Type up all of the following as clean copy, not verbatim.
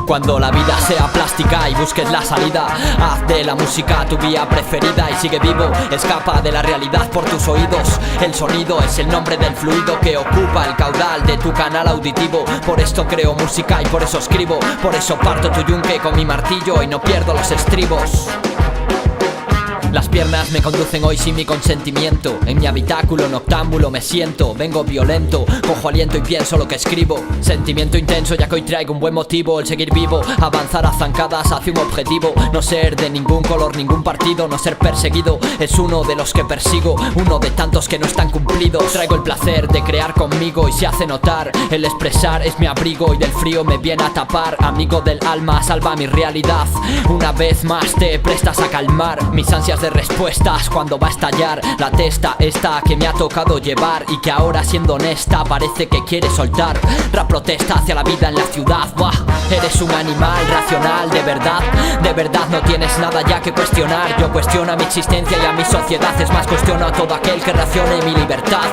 Cuando la vida sea plástica y busques la salida, haz de la música tu vía preferida y sigue vivo. Escapa de la realidad por tus oídos. El sonido es el nombre del fluido que ocupa el caudal de tu canal auditivo. Por esto creo música y por eso escribo. Por eso parto tu yunque con mi martillo y no pierdo los estribos. Las piernas me conducen hoy sin mi consentimiento. En mi habitáculo noctámbulo me siento. Vengo violento, cojo aliento y pienso lo que escribo. Sentimiento intenso ya que hoy traigo un buen motivo. El seguir vivo, avanzar a zancadas hacia un objetivo. No ser de ningún color, ningún partido. No ser perseguido, es uno de los que persigo. Uno de tantos que no están cumplidos. Traigo el placer de crear conmigo y se hace notar. El expresar es mi abrigo y del frío me viene a tapar. Amigo del alma, salva mi realidad. Una vez más te prestas a calmar mis ansias de respuestas cuando va a estallar la testa esta que me ha tocado llevar y que ahora siendo honesta parece que quiere soltar. Rap protesta hacia la vida en la ciudad. Bah, eres un animal racional, de verdad no tienes nada ya que cuestionar. Yo cuestiono a mi existencia y a mi sociedad, es más cuestiono a todo aquel que racione mi libertad.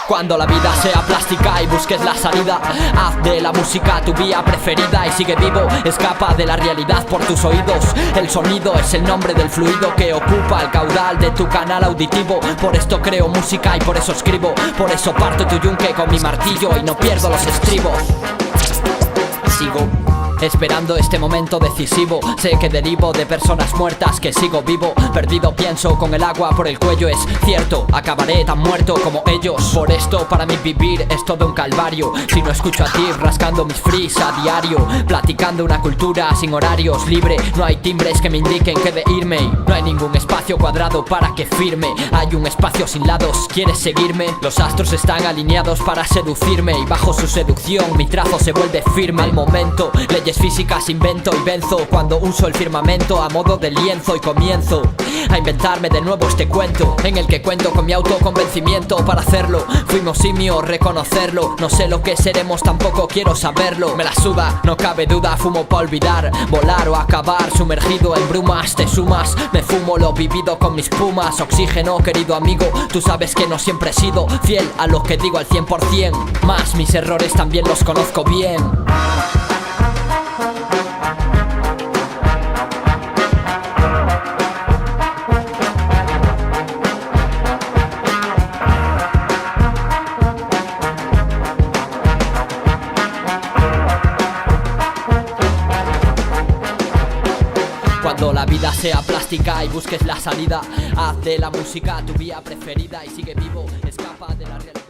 Cuando la vida sea plástica y busques la salida, haz de la música tu vía preferida y sigue vivo. Escapa de la realidad por tus oídos. El sonido es el nombre del fluido que ocupa el caudal de tu canal auditivo. Por esto creo música y por eso escribo. Por eso parto tu yunque con mi martillo y no pierdo los estribos. Sigo esperando este momento decisivo. Sé que derivo de personas muertas, que sigo vivo. Perdido pienso con el agua por el cuello. Es cierto, acabaré tan muerto como ellos. Por esto para mí vivir es todo un calvario. Si no escucho a ti rascando mis frizz a diario, platicando una cultura sin horarios, libre. No hay timbres que me indiquen que de irme. No hay ningún espacio cuadrado para que firme. Hay un espacio sin lados, ¿quieres seguirme? Los astros están alineados para seducirme y bajo su seducción mi trazo se vuelve firme. Al momento, leyes físicas invento y venzo cuando uso el firmamento a modo de lienzo y comienzo a inventarme de nuevo este cuento en el que cuento con mi autoconvencimiento. Para hacerlo fuimos simios, reconocerlo. No sé lo que seremos, tampoco quiero saberlo. Me la suda, no cabe duda, fumo pa' olvidar, volar o acabar sumergido en brumas. Te sumas, me fumo lo vivido con mis pumas. Oxígeno, querido amigo, tú sabes que no siempre he sido fiel a lo que digo al 100%. Más mis errores también los conozco bien. Cuando la vida sea plástica y busques la salida, haz de la música tu vía preferida y sigue vivo, escapa de la realidad.